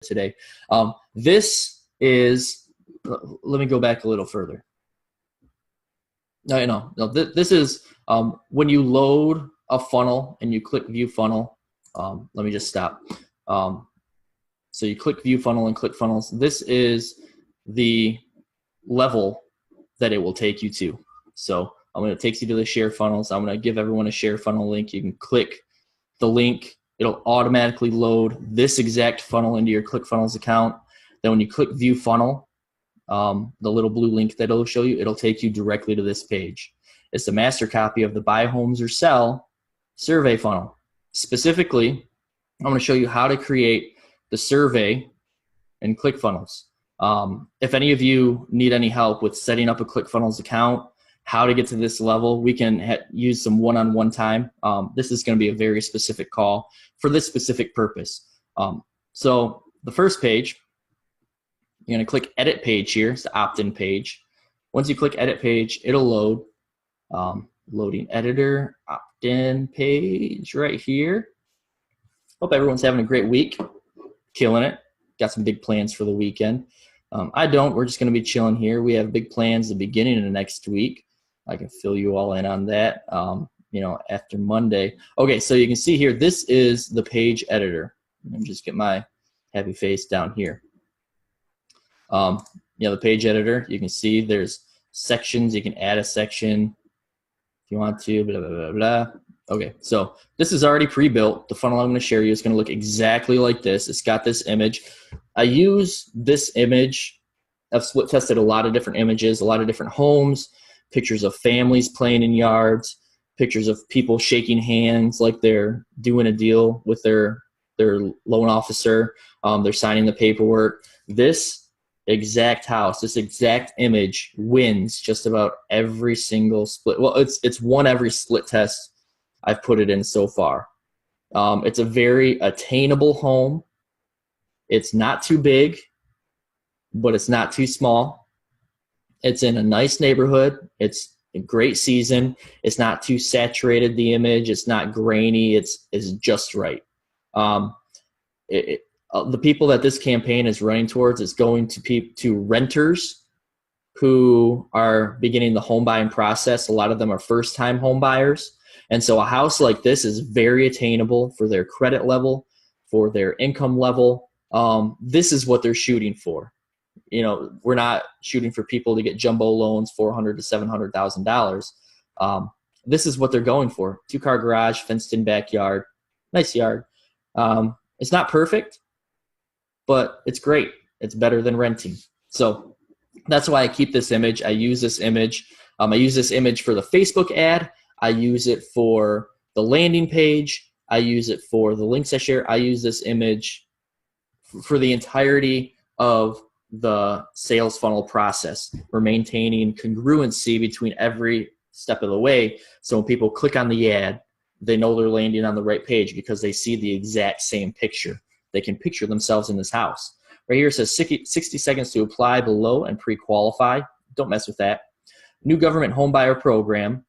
today. This is, let me go back a little further. No, this is when you load a funnel and you click view funnel. Let me just stop. So you click view funnel and ClickFunnels. This is the level that it will take you to. So it takes you to the share funnels. I'm going to give everyone a share funnel link. You can click the link. It'll automatically load this exact funnel into your ClickFunnels account. Then when you click view funnel, the little blue link that it'll show you, it'll take you directly to this page. It's a master copy of the buy homes or sell survey funnel. Specifically, I'm going to show you how to create the survey in ClickFunnels. If any of you need any help with setting up a ClickFunnels account, how to get to this level, we can use some one-on-one time. This is going to be a very specific call for this specific purpose. So the first page, you're going to click edit page here. It's the opt-in page. Once you click edit page, it'll load. Loading editor, opt-in page right here. Hope everyone's having a great week. Killing it. Got some big plans for the weekend. I don't. We're just going to be chilling here. We have big plans the beginning of the next week. I can fill you all in on that, after Monday. Okay, so you can see here, this is the page editor. Let me just get my happy face down here. The page editor, you can see there's sections. You can add a section if you want to, blah, blah, blah, blah. Okay, so this is already pre-built. The funnel I'm going to share you is going to look exactly like this. It's got this image. I use this image. I've split tested a lot of different images, a lot of different homes, pictures of families playing in yards, pictures of people shaking hands like they're doing a deal with their loan officer. They're signing the paperwork. This exact house, this exact image wins just about every single split. Well, it's won every split test I've put it in so far. It's a very attainable home. It's not too big, but it's not too small. It's in a nice neighborhood. It's a great season. It's not too saturated, the image. It's not grainy. It's just right. The people that this campaign is running towards is going to renters who are beginning the home buying process. A lot of them are first-time home buyers. And so a house like this is very attainable for their credit level, for their income level. This is what they're shooting for. We're not shooting for people to get jumbo loans, $400,000 to $700,000. This is what they're going for. 2-car garage, fenced-in backyard, nice yard. It's not perfect, but it's great. It's better than renting. So that's why I keep this image. I use this image. I use this image for the Facebook ad. I use it for the landing page. I use it for the links I share. I use this image for the entirety of the sales funnel process. We're maintaining congruency between every step of the way. So when people click on the ad, they know they're landing on the right page because they see the exact same picture. They can picture themselves in this house. Right here it says 60 seconds to apply below and pre-qualify. Don't mess with that. New government home buyer program.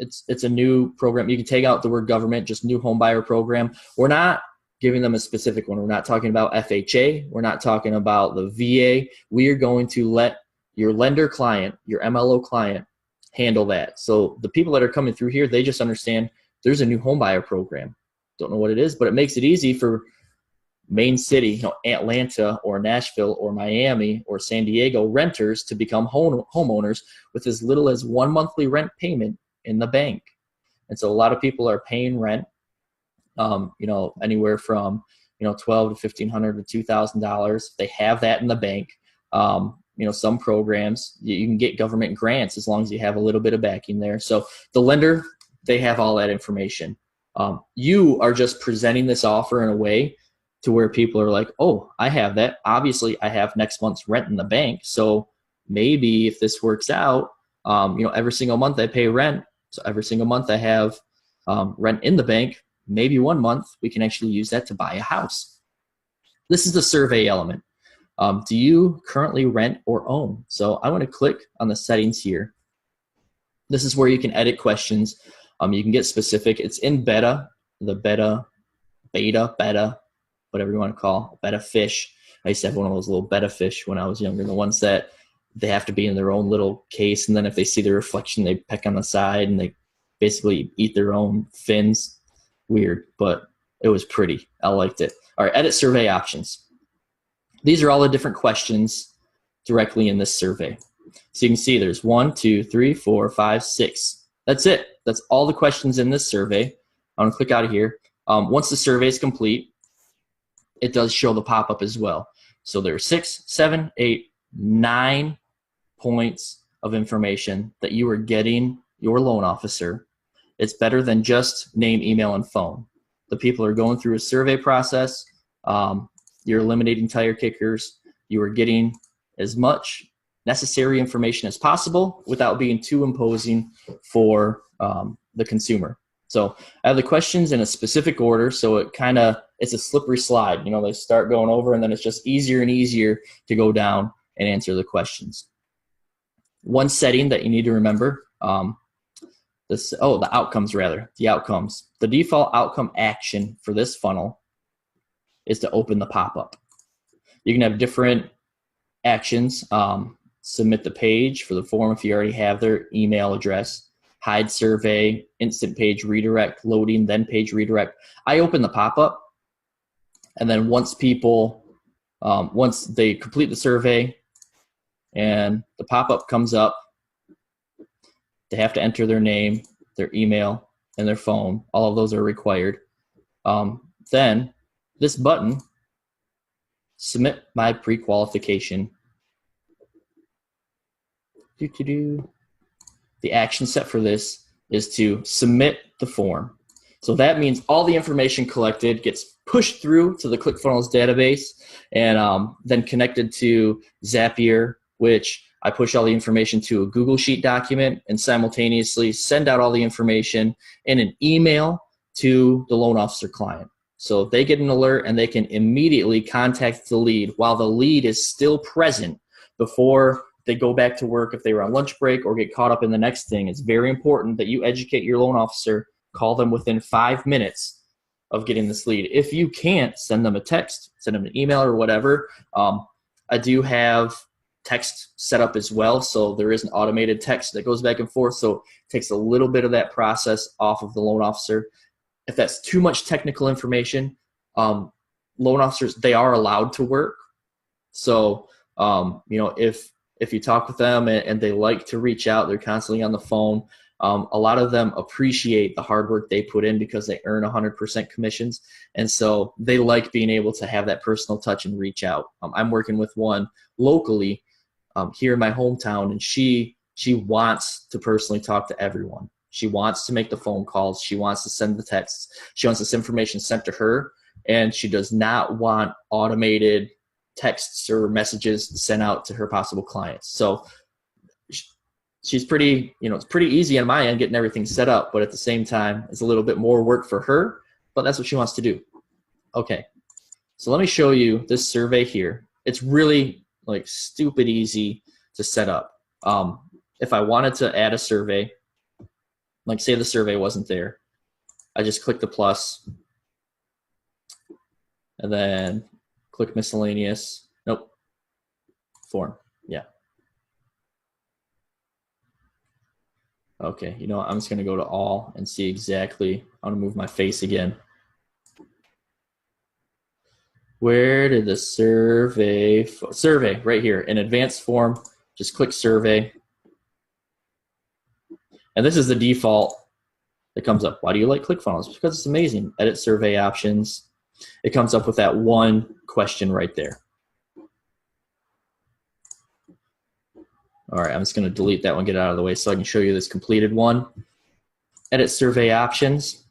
It's a new program. You can take out the word government, just new home buyer program. We're not giving them a specific one. We're not talking about FHA. We're not talking about the VA. We are going to let your lender client, your MLO client, handle that. So the people that are coming through here, they just understand there's a new home buyer program. Don't know what it is, but it makes it easy for main city, Atlanta or Nashville or Miami or San Diego renters to become homeowners with as little as 1 monthly rent payment in the bank. And so a lot of people are paying rent, anywhere from, $1,200 to $1,500 to $2,000. They have that in the bank. Some programs, you can get government grants as long as you have a little bit of backing there. So the lender, they have all that information. You are just presenting this offer in a way to where people are like, oh, I have that. Obviously, I have next month's rent in the bank. So maybe if this works out, every single month I pay rent. So every single month I have rent in the bank. Maybe 1 month we can actually use that to buy a house. This is the survey element. Do you currently rent or own? So I want to click on the settings here. This is where you can edit questions. You can get specific. It's in beta, the beta. whatever you want to call, betta fish. I used to have one of those little betta fish when I was younger, the ones that they have to be in their own little case, and then if they see the reflection, they peck on the side and they basically eat their own fins. Weird, but it was pretty. I liked it. All right, edit survey options. These are all the different questions directly in this survey. So you can see there's 1, 2, 3, 4, 5, 6. That's it. That's all the questions in this survey. I'm going to click out of here. Once the survey is complete, it does show the pop-up as well. So there's 6, 7, 8, 9 points of information that you are getting your loan officer. It's better than just name, email, and phone. The people are going through a survey process. You're eliminating tire kickers. You are getting as much necessary information as possible without being too imposing for the consumer. So I have the questions in a specific order, so it's a slippery slide. You know, they start going over, and then it's just easier and easier to go down and answer the questions. One setting that you need to remember, the outcomes rather, the outcomes. The default outcome action for this funnel is to open the pop-up. You can have different actions. Submit the page for the form if you already have their email address, hide survey, instant page redirect, loading, then page redirect. I open the pop-up, and then once they complete the survey and the pop-up comes up, they have to enter their name, their email, and their phone. All of those are required. Then this button, submit my pre-qualification. The action set for this is to submit the form. So that means all the information collected gets pushed through to the ClickFunnels database and then connected to Zapier, which I push all the information to a Google Sheet document and simultaneously send out all the information in an email to the loan officer client. So they get an alert and they can immediately contact the lead while the lead is still present before they go back to work if they were on lunch break or get caught up in the next thing. It's very important that you educate your loan officer, call them within 5 minutes of getting this lead. If you can't, send them a text, send them an email or whatever. I do have text set up as well, so there is an automated text that goes back and forth, so it takes a little bit of that process off of the loan officer. If that's too much technical information, loan officers, they are allowed to work. So if you talk with them and they like to reach out, they're constantly on the phone. A lot of them appreciate the hard work they put in because they earn 100% commissions. And so they like being able to have that personal touch and reach out. I'm working with one locally here in my hometown, and she wants to personally talk to everyone. She wants to make the phone calls. She wants to send the texts. She wants this information sent to her, and she does not want automated texts or messages sent out to her possible clients. So she's pretty, it's pretty easy on my end getting everything set up, but at the same time, it's a little bit more work for her, but that's what she wants to do. Okay, so let me show you this survey here. It's really like stupid easy to set up. If I wanted to add a survey, like say the survey wasn't there, I just click the plus and then click miscellaneous. Nope. Form. Yeah. Okay. You know what? I'm just going to go to all and see exactly. I'm going to move my face again. Where did the survey right here in advanced form? Just click survey. And this is the default that comes up. Why do you like ClickFunnels? Because it's amazing. Edit survey options. It comes up with that one question right there. All right, I'm just going to delete that one, get it out of the way so I can show you this completed one. Edit survey options.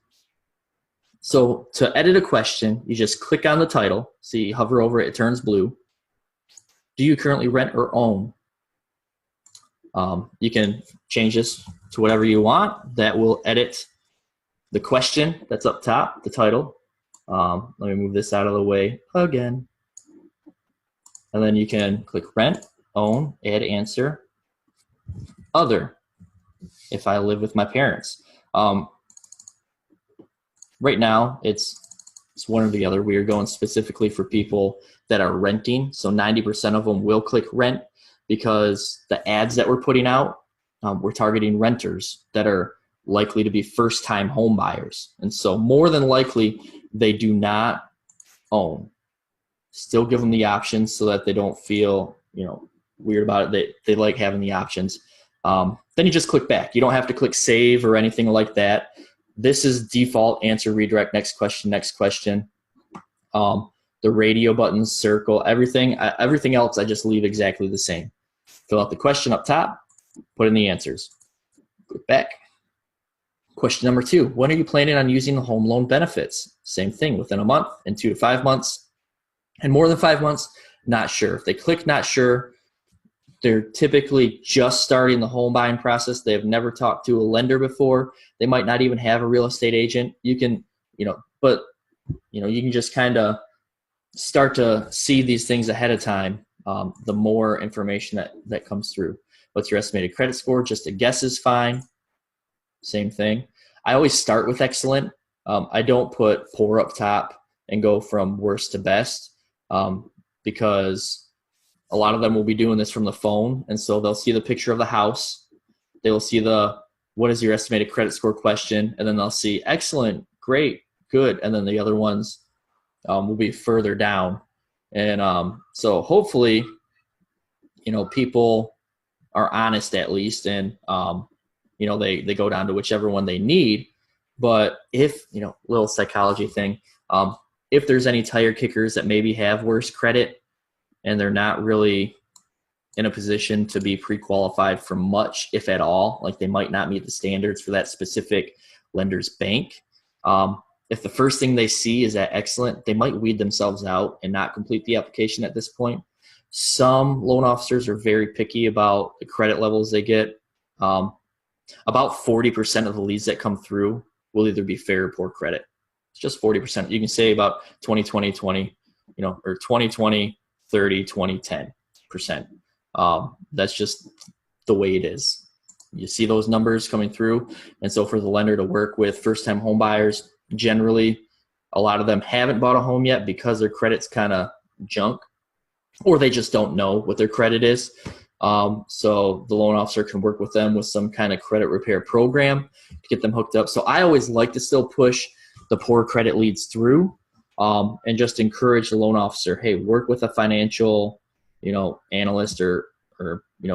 So to edit a question, you just click on the title. See, hover over it, it turns blue. Do you currently rent or own? You can change this to whatever you want. That will edit the question that's up top, the title. Let me move this out of the way again. And then you can click rent, own, add answer, other, if I live with my parents. Right now, it's It's one or the other. We are going specifically for people that are renting. So 90% of them will click rent because the ads that we're putting out, we're targeting renters that are likely to be first-time home buyers. And so more than likely, they do not own. Still give them the options so that they don't feel, weird about it. They like having the options. Then you just click back. You don't have to click save or anything like that. This is default answer redirect, next question, next question. The radio buttons, circle, everything else I just leave exactly the same. Fill out the question up top, put in the answers. Click back. Question number 2, when are you planning on using the home loan benefits? Same thing, within a month, in 2 to 5 months, and more than 5 months, not sure. If they click not sure, they're typically just starting the home buying process. They have never talked to a lender before. They might not even have a real estate agent. You can, you can just kind of start to see these things ahead of time. The more information that comes through. What's your estimated credit score? Just a guess is fine. Same thing. I always start with excellent. I don't put poor up top and go from worst to best because a lot of them will be doing this from the phone. And so they'll see the picture of the house. They will see what is your estimated credit score question? And then they'll see excellent, great, good. And then the other ones will be further down. And so hopefully, people are honest at least, and they go down to whichever one they need. But if, little psychology thing, if there's any tire kickers that maybe have worse credit and they're not really in a position to be pre-qualified for much, if at all, like they might not meet the standards for that specific lender's bank. If the first thing they see is that excellent, they might weed themselves out and not complete the application at this point. Some loan officers are very picky about the credit levels they get. About 40% of the leads that come through will either be fair or poor credit. It's just 40%. You can say about 20, 20, or 20, 30, 20, 10%. That's just the way it is. You see those numbers coming through. And so for the lender to work with first-time home buyers, generally, a lot of them haven't bought a home yet because their credit's kind of junk, or they just don't know what their credit is. So the loan officer can work with them with some kind of credit repair program to get them hooked up. So I always like to still push the poor credit leads through and just encourage the loan officer, hey, work with a financial, analyst or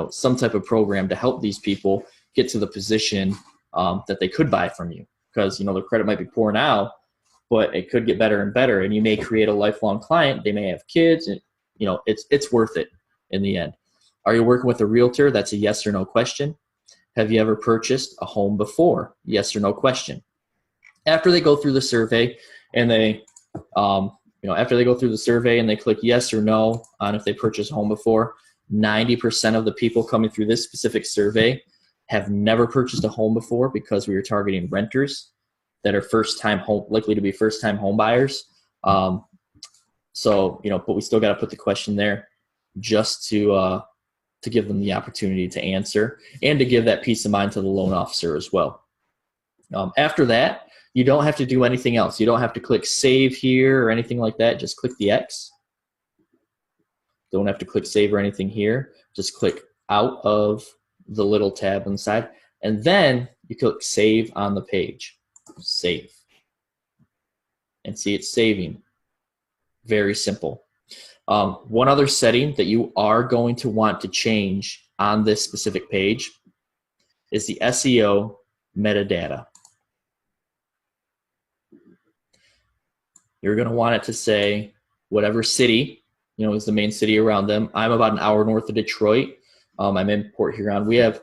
some type of program to help these people get to the position that they could buy from you. Because, their credit might be poor now, but it could get better and better. And you may create a lifelong client. They may have kids, and, it's worth it in the end. Are you working with a realtor? That's a yes or no question. Have you ever purchased a home before? Yes or no question. After they go through the survey and they, click yes or no on if they purchased a home before, 90% of the people coming through this specific survey have never purchased a home before because we are targeting renters that are likely to be first-time home buyers. But we still got to put the question there just to give them the opportunity to answer and to give that peace of mind to the loan officer as well. After that, you don't have to do anything else. You don't have to click save here or anything like that. Just click the X. Don't have to click save or anything here. Just click out of the little tab on the side, and then you click save on the page. Save. And see it's saving. Very simple. One other setting that you are going to want to change on this specific page is the SEO metadata. You're going to want it to say whatever city, is the main city around them. I'm about an hour north of Detroit. I'm in Port Huron. We have,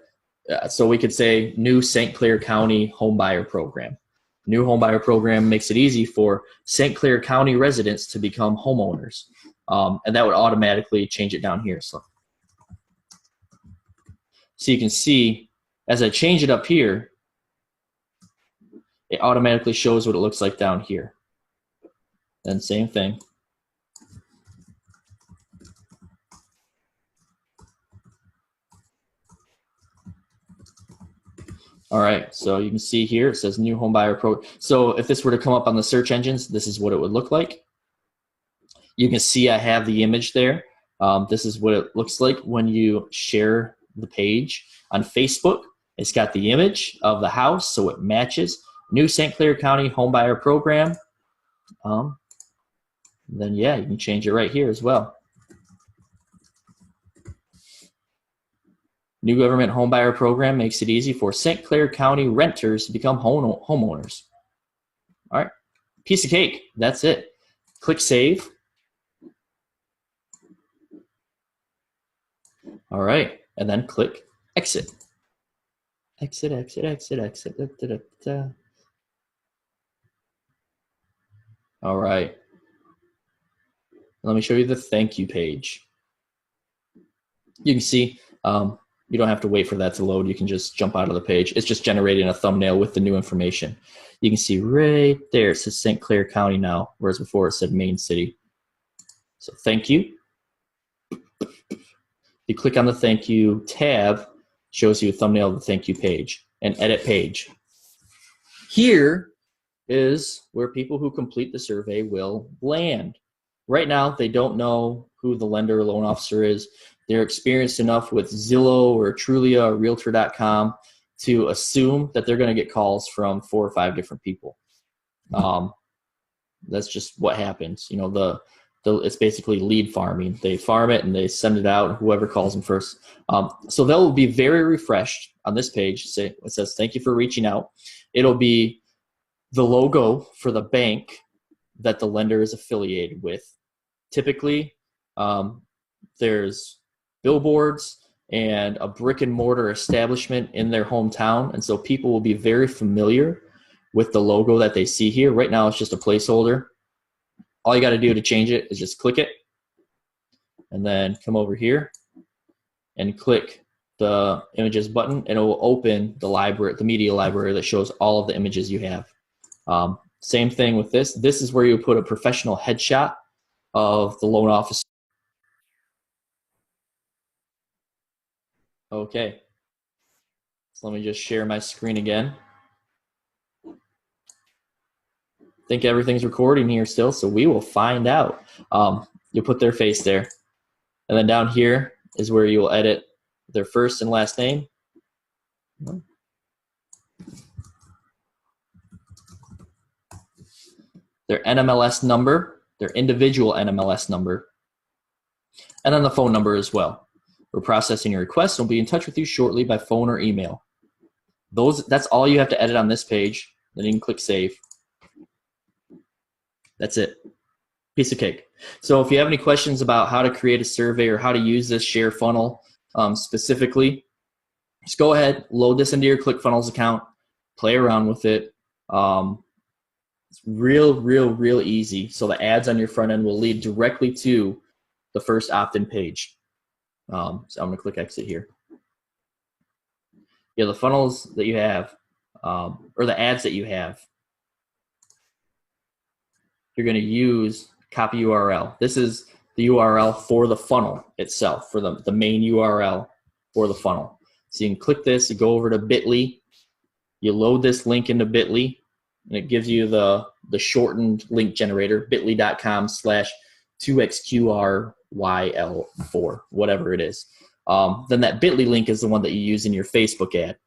so we could say new St. Clair County homebuyer program. New homebuyer program makes it easy for St. Clair County residents to become homeowners. And that would automatically change it down here. So you can see as I change it up here, it automatically shows what it looks like down here. Then same thing. All right, so you can see here, it says new home buyer pro. So if this were to come up on the search engines, this is what it would look like. You can see I have the image there. This is what it looks like when you share the page on Facebook. It's got the image of the house, so it matches. New St. Clair County home buyer program. Then yeah, you can change it right here as well. New government homebuyer program makes it easy for St. Clair County renters to become homeowners. All right, piece of cake. That's it. Click save. All right, and then click exit. Exit, exit, exit, exit. Da, da, da, da. All right. Let me show you the thank you page. You can see you don't have to wait for that to load. You can just jump out of the page. It's just generating a thumbnail with the new information. You can see right there, it says St. Clair County now, whereas before it said Main City. So thank you. You click on the thank you tab, shows you a thumbnail of the thank you page, and edit page. Here is where people who complete the survey will land. Right now, they don't know who the lender or loan officer is. They're experienced enough with Zillow or Trulia or Realtor.com to assume that they're going to get calls from 4 or 5 different people. That's just what happens. You know, it's basically lead farming. They farm it and they send it out, whoever calls them first. So they'll be very refreshed on this page. It says, thank you for reaching out. It'll be the logo for the bank that the lender is affiliated with. Typically, there's billboards and a brick and mortar establishment in their hometown, and so people will be very familiar with the logo that they see here. Right now, it's just a placeholder. All you got to do to change it is just click it, and then come over here and click the images button, and it will open the library, the media library that shows all of the images you have. Same thing with this. This is where you put a professional headshot of the loan officer. Okay, so let me just share my screen again. I think everything's recording here still, so we will find out. You'll put their face there. And then down here is where you will edit their first and last name. Their NMLS number, their individual NMLS number, and then the phone number as well. We're processing your request and we'll be in touch with you shortly by phone or email. That's all you have to edit on this page. Then you can click save. That's it. Piece of cake. So if you have any questions about how to create a survey or how to use this share funnel specifically, just go ahead, load this into your ClickFunnels account, play around with it. It's real easy. So the ads on your front end will lead directly to the first opt-in page. So I'm going to click exit here. Yeah, the funnels that you have, or the ads that you have, you're going to use copy URL. This is the URL for the funnel itself, for the main URL for the funnel. So you can click this, you go over to Bitly, you load this link into Bitly, and it gives you the shortened link generator, bit.ly/2xqryl4, whatever it is. Then that Bitly link is the one that you use in your Facebook ad.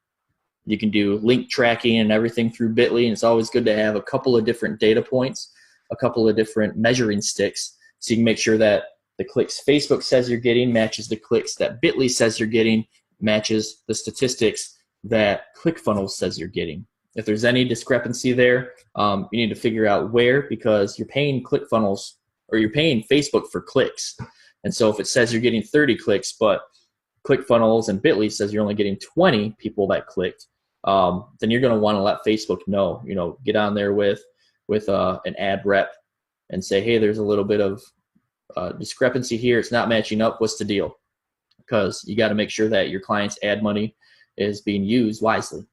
You can do link tracking and everything through Bitly, and it's always good to have a couple of different data points, a couple of different measuring sticks, so you can make sure that the clicks Facebook says you're getting matches the clicks that Bitly says you're getting, matches the statistics that ClickFunnels says you're getting. If there's any discrepancy there, you need to figure out where, because you're paying ClickFunnels, or you're paying Facebook for clicks. And so if it says you're getting 30 clicks, but ClickFunnels and Bitly says you're only getting 20 people that clicked, then you're going to want to let Facebook know. You know, get on there with an ad rep and say, hey, there's a little bit of discrepancy here. It's not matching up. What's the deal? Because you got to make sure that your client's ad money is being used wisely.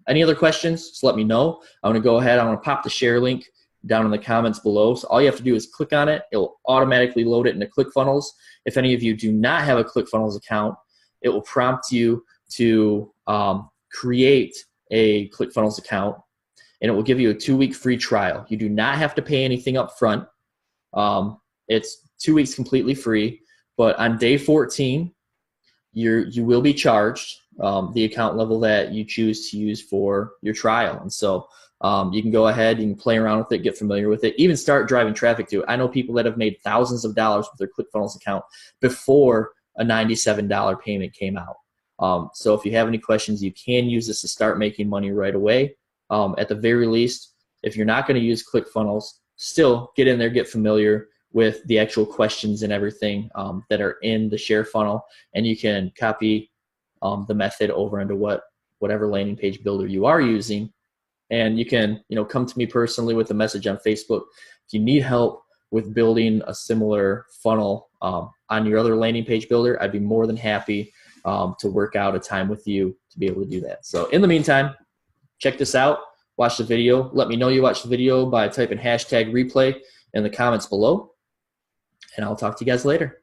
Any other questions, just let me know. I'm going to go ahead. I'm going to pop the share link down in the comments below. So all you have to do is click on it. It will automatically load it into ClickFunnels. If any of you do not have a ClickFunnels account, it will prompt you to create a ClickFunnels account, and it will give you a 2-week free trial. You do not have to pay anything up front. It's 2 weeks completely free, but on day 14, you will be charged the account level that you choose to use for your trial. And so you can go ahead, you can play around with it, get familiar with it, even start driving traffic to it. I know people that have made thousands of dollars with their ClickFunnels account before a $97 payment came out. So if you have any questions, you can use this to start making money right away. At the very least, if you're not going to use ClickFunnels, still get in there, get familiar with the actual questions and everything that are in the share funnel, and you can copy the method over into whatever landing page builder you are using. And you can, come to me personally with a message on Facebook if you need help with building a similar funnel on your other landing page builder. I'd be more than happy to work out a time with you to be able to do that. So in the meantime, check this out, watch the video. Let me know you watched the video by typing #replay in the comments below, and I'll talk to you guys later.